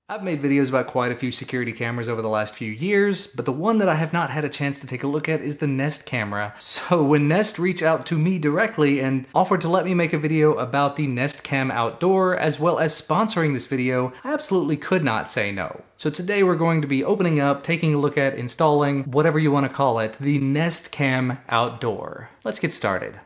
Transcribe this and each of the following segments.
I've made videos about quite a few security cameras over the last few years, but the one that I have not had a chance to take a look at is the Nest camera. So when Nest reached out to me directly and offered to let me make a video about the Nest Cam Outdoor, as well as sponsoring this video, I absolutely could not say no. So today we're going to be opening up, taking a look at, installing, whatever you want to call it, the Nest Cam Outdoor. Let's get started.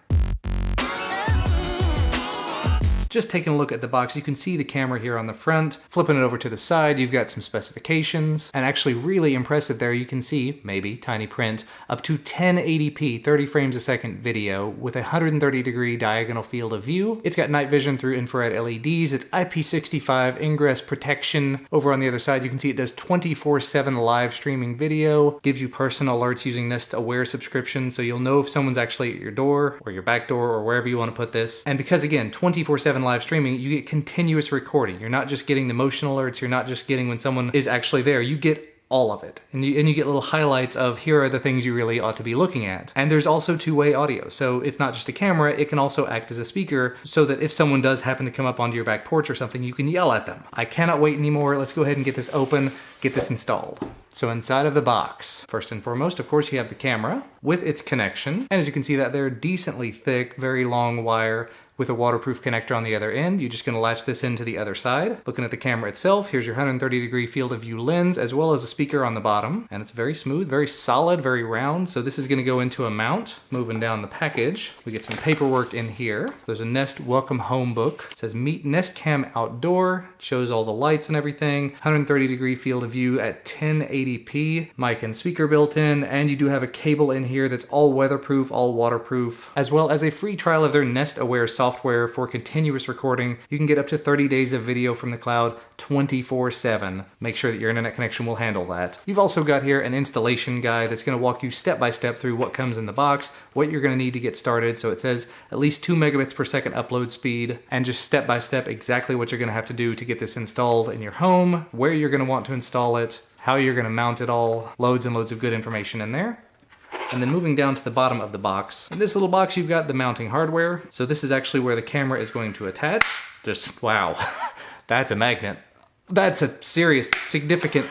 Just taking a look at the box, you can see the camera here on the front. Flipping it over to the side, you've got some specifications. And actually really impressive there, you can see, maybe, tiny print, up to 1080p, 30 frames a second video with a 130-degree diagonal field of view. It's got night vision through infrared LEDs. It's IP65 ingress protection. Over on the other side, you can see it does 24/7 live streaming video. Gives you personal alerts using Nest Aware subscription, so you'll know if someone's actually at your door or your back door or wherever you want to put this. And because, again, 24/7 live streaming, you get continuous recording. You're not just getting the motion alerts, you're not just getting when someone is actually there, you get all of it. And you get little highlights of here are the things you really ought to be looking at. And there's also two-way audio. So it's not just a camera, it can also act as a speaker so that if someone does happen to come up onto your back porch or something, you can yell at them. I cannot wait anymore. Let's go ahead and get this open, get this installed. So inside of the box, first and foremost, of course, you have the camera with its connection. And as you can see that they're decently thick, very long wire, with a waterproof connector on the other end. You're just gonna latch this into the other side. Looking at the camera itself, here's your 130-degree field of view lens, as well as a speaker on the bottom. And it's very smooth, very solid, very round. So this is gonna go into a mount. Moving down the package, we get some paperwork in here. There's a Nest Welcome Home book. It says Meet Nest Cam Outdoor. It shows all the lights and everything. 130-degree field of view at 1080p. Mic and speaker built in. And you do have a cable in here that's all weatherproof, all waterproof, as well as a free trial of their Nest Aware software for continuous recording. You can get up to 30 days of video from the cloud 24/7. Make sure that your internet connection will handle that. You've also got here an installation guide that's going to walk you step by step through what comes in the box, what you're going to need to get started. So it says at least 2 megabits per second upload speed, and just step by step exactly what you're going to have to do to get this installed in your home, where you're going to want to install it, how you're going to mount it all. Loads and loads of good information in there. And then moving down to the bottom of the box. In this little box, you've got the mounting hardware. So this is actually where the camera is going to attach. Just, wow, that's a magnet. That's a serious, significant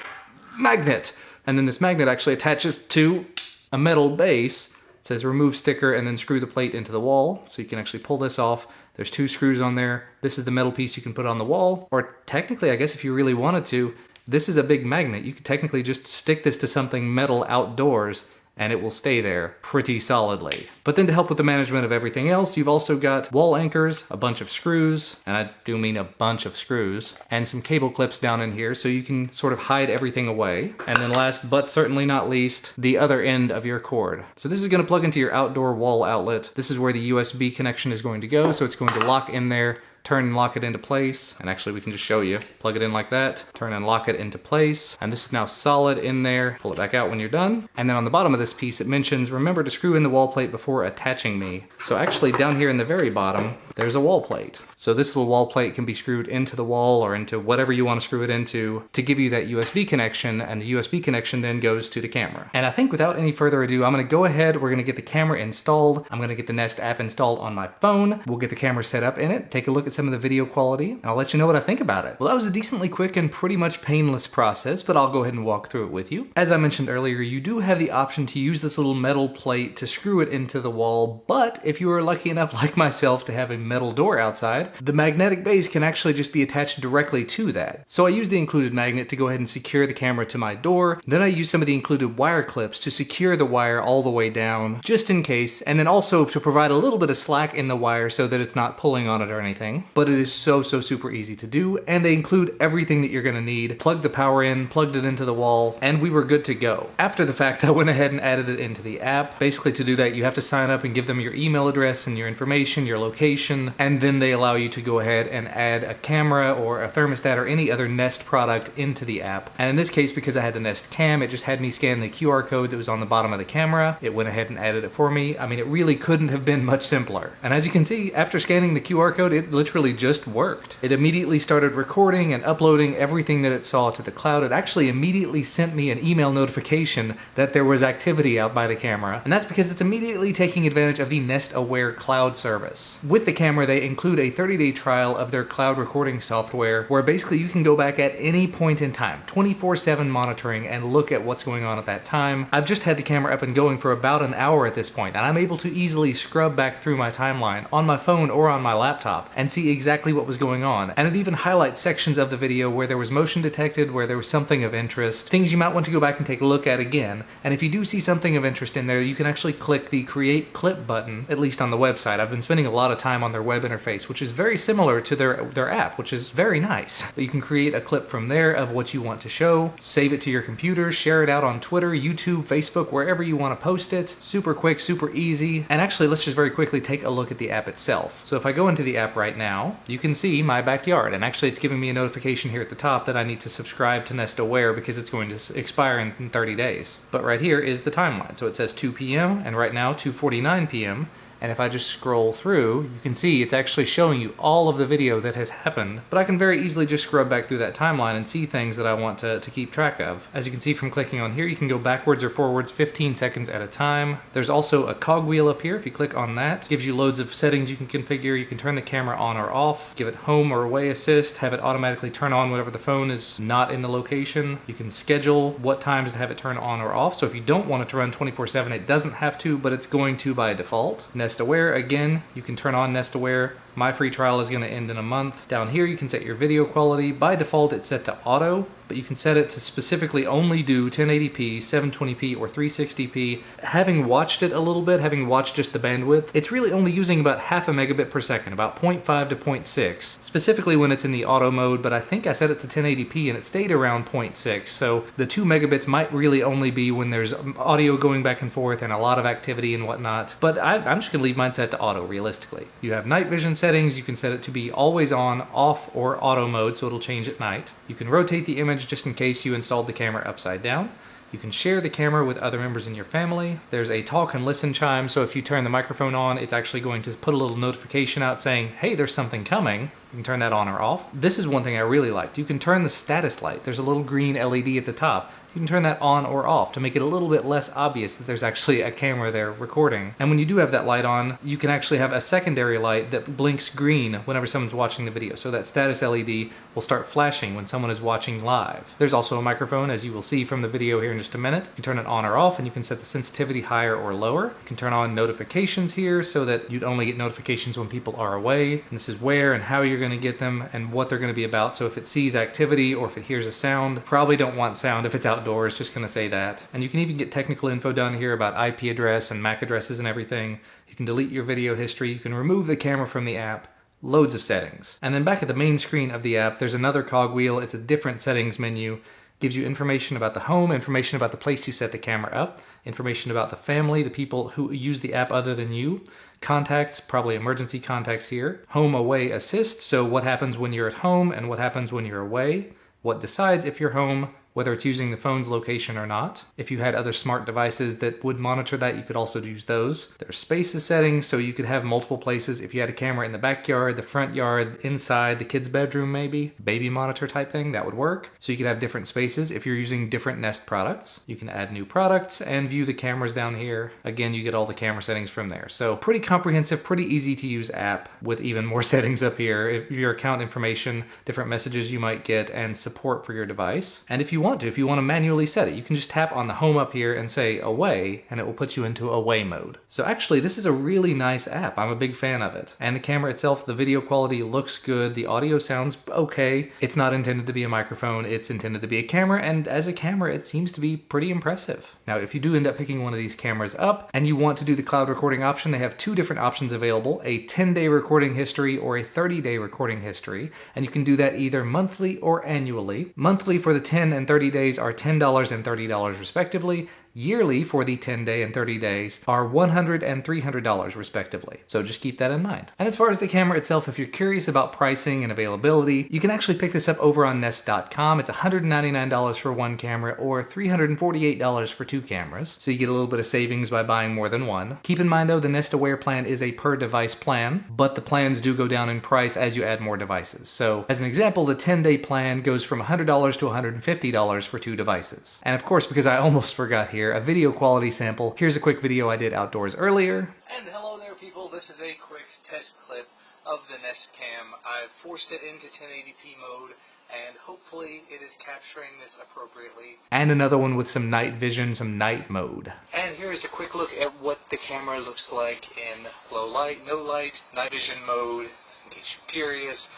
magnet. And then this magnet actually attaches to a metal base. It says remove sticker and then screw the plate into the wall. So you can actually pull this off. There's 2 screws on there. This is the metal piece you can put on the wall. Or technically, I guess if you really wanted to, this is a big magnet. You could technically just stick this to something metal outdoors and it will stay there pretty solidly. But then to help with the management of everything else, you've also got wall anchors, a bunch of screws, and I do mean a bunch of screws, and some cable clips down in here so you can sort of hide everything away. And then last but certainly not least, the other end of your cord. So this is gonna plug into your outdoor wall outlet. This is where the USB connection is going to go, so it's going to lock in there, turn and lock it into place. And actually we can just show you. Plug it in like that, turn and lock it into place. And this is now solid in there. Pull it back out when you're done. And then on the bottom of this piece, it mentions, remember to screw in the wall plate before attaching me. So actually down here in the very bottom, there's a wall plate. So this little wall plate can be screwed into the wall or into whatever you want to screw it into to give you that USB connection, and the USB connection then goes to the camera. And I think without any further ado, I'm gonna go ahead, we're gonna get the camera installed. I'm gonna get the Nest app installed on my phone. We'll get the camera set up in it, take a look at some of the video quality, and I'll let you know what I think about it. Well, that was a decently quick and pretty much painless process, but I'll go ahead and walk through it with you. As I mentioned earlier, you do have the option to use this little metal plate to screw it into the wall, but if you are lucky enough, like myself, to have a metal door outside, the magnetic base can actually just be attached directly to that. So I use the included magnet to go ahead and secure the camera to my door. Then I use some of the included wire clips to secure the wire all the way down, just in case, and then also to provide a little bit of slack in the wire so that it's not pulling on it or anything. But it is so super easy to do, and they include everything that you're gonna need. Plug the power in, plugged it into the wall, and we were good to go. After the fact, I went ahead and added it into the app. Basically, to do that, you have to sign up and give them your email address and your information, your location, and then they allow you to go ahead and add a camera or a thermostat or any other Nest product into the app. And in this case, because I had the Nest Cam, it just had me scan the QR code that was on the bottom of the camera. It went ahead and added it for me. I mean, it really couldn't have been much simpler. And as you can see, after scanning the QR code, it literally just worked. It immediately started recording and uploading everything that it saw to the cloud. It actually immediately sent me an email notification that there was activity out by the camera. And that's because it's immediately taking advantage of the Nest Aware cloud service. With the camera, they include a 30-day trial of their cloud recording software, where basically you can go back at any point in time, 24/7 monitoring, and look at what's going on at that time. I've just had the camera up and going for about an hour at this point, and I'm able to easily scrub back through my timeline on my phone or on my laptop and see exactly what was going on. And it even highlights sections of the video where there was motion detected, where there was something of interest, things you might want to go back and take a look at again. And if you do see something of interest in there, you can actually click the Create Clip button, at least on the website. I've been spending a lot of time on their web interface, which is very similar to their app, which is very nice. But you can create a clip from there of what you want to show, save it to your computer, share it out on Twitter, YouTube, Facebook, wherever you want to post it. Super quick, super easy. And actually, let's just very quickly take a look at the app itself. So if I go into the app right now, you can see my backyard. And actually, it's giving me a notification here at the top that I need to subscribe to Nest Aware because it's going to expire in 30 days. But right here is the timeline. So it says 2 p.m. and right now 2:49 p.m. And if I just scroll through, you can see it's actually showing you all of the video that has happened. But I can very easily just scrub back through that timeline and see things that I want to keep track of. As you can see from clicking on here, you can go backwards or forwards 15 seconds at a time. There's also a cogwheel up here. If you click on that, it gives you loads of settings you can configure. You can turn the camera on or off, give it home or away assist, have it automatically turn on whenever the phone is not in the location. You can schedule what times to have it turn on or off. So if you don't want it to run 24/7, it doesn't have to, but it's going to by default. Nest Aware, again, you can turn on Nest Aware. My free trial is going to end in a month. Down here, you can set your video quality. By default, it's set to auto, but you can set it to specifically only do 1080p, 720p, or 360p. Having watched it a little bit, having watched just the bandwidth, it's really only using about half a megabit per second, about 0.5 to 0.6, specifically when it's in the auto mode, but I think I set it to 1080p and it stayed around 0.6, so the 2 megabits might really only be when there's audio going back and forth and a lot of activity and whatnot, but I'm just going to leave mine set to auto, realistically. You have night vision settings. You can set it to be always on, off, or auto mode, so it'll change at night. You can rotate the image just in case you installed the camera upside down. You can share the camera with other members in your family. There's a talk and listen chime, so if you turn the microphone on, it's actually going to put a little notification out saying, hey, there's something coming. You can turn that on or off. This is one thing I really liked. You can turn the status light. There's a little green LED at the top. You can turn that on or off to make it a little bit less obvious that there's actually a camera there recording. And when you do have that light on, you can actually have a secondary light that blinks green whenever someone's watching the video. So that status LED will start flashing when someone is watching live. There's also a microphone, as you will see from the video here in just a minute. You can turn it on or off, and you can set the sensitivity higher or lower. You can turn on notifications here so that you'd only get notifications when people are away. And this is where and how you're going to get them and what they're going to be about. So if it sees activity or if it hears a sound, probably don't want sound if it's outdoors, just going to say that. And you can even get technical info down here about IP address and MAC addresses and everything. You can delete your video history. You can remove the camera from the app. Loads of settings. And then back at the main screen of the app, there's another cogwheel. It's a different settings menu. Gives you information about the home, information about the place you set the camera up, information about the family, the people who use the app other than you, contacts, probably emergency contacts here, home away assist, so what happens when you're at home and what happens when you're away, what decides if you're home, whether it's using the phone's location or not. If you had other smart devices that would monitor that, you could also use those. There's spaces settings, so you could have multiple places. If you had a camera in the backyard, the front yard, inside, the kid's bedroom maybe, baby monitor type thing, that would work. So you could have different spaces. If you're using different Nest products, you can add new products and view the cameras down here. Again, you get all the camera settings from there. So pretty comprehensive, pretty easy to use app with even more settings up here. If your account information, different messages you might get, and support for your device. And if you want to manually set it, you can just tap on the home up here and say away, and it will put you into away mode. So actually, this is a really nice app. I'm a big fan of it. And the camera itself, the video quality looks good. The audio sounds okay. It's not intended to be a microphone. It's intended to be a camera, and as a camera, it seems to be pretty impressive. Now, if you do end up picking one of these cameras up and you want to do the cloud recording option, they have two different options available, a 10-day recording history or a 30-day recording history, and you can do that either monthly or annually. Monthly for the 10 and 30 days are $10 and $30 respectively. Yearly for the 10-day and 30 days are $100 and $300 respectively. So just keep that in mind. And as far as the camera itself, if you're curious about pricing and availability, you can actually pick this up over on Nest.com. It's $199 for one camera or $348 for two cameras. So you get a little bit of savings by buying more than one. Keep in mind though, the Nest Aware plan is a per device plan, but the plans do go down in price as you add more devices. So as an example, the 10-day plan goes from $100 to $150 for two devices. And of course, because I almost forgot here, a video quality sample. Here's a quick video I did outdoors earlier. And hello there people, this is a quick test clip of the Nest Cam. I've forced it into 1080p mode, and hopefully it is capturing this appropriately. And another one with some night vision, some night mode. And here's a quick look at what the camera looks like in low light, no light, night vision mode, in case you're curious.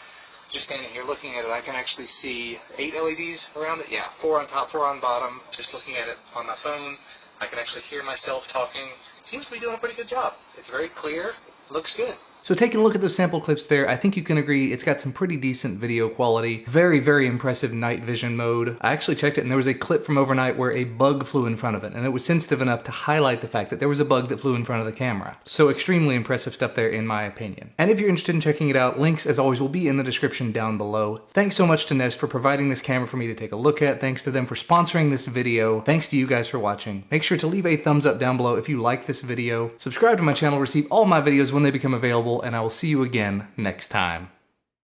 Just standing here looking at it, I can actually see 8 LEDs around it. Yeah, 4 on top, 4 on bottom. Just looking at it on my phone, I can actually hear myself talking. It seems to be doing a pretty good job. It's very clear, looks good. So taking a look at those sample clips there, I think you can agree it's got some pretty decent video quality. Very, very impressive night vision mode. I actually checked it and there was a clip from overnight where a bug flew in front of it, and it was sensitive enough to highlight the fact that there was a bug that flew in front of the camera. So extremely impressive stuff there in my opinion. And if you're interested in checking it out, links as always will be in the description down below. Thanks so much to Nest for providing this camera for me to take a look at. Thanks to them for sponsoring this video. Thanks to you guys for watching. Make sure to leave a thumbs up down below if you like this video. Subscribe to my channel to receive all my videos when they become available, and I will see you again next time.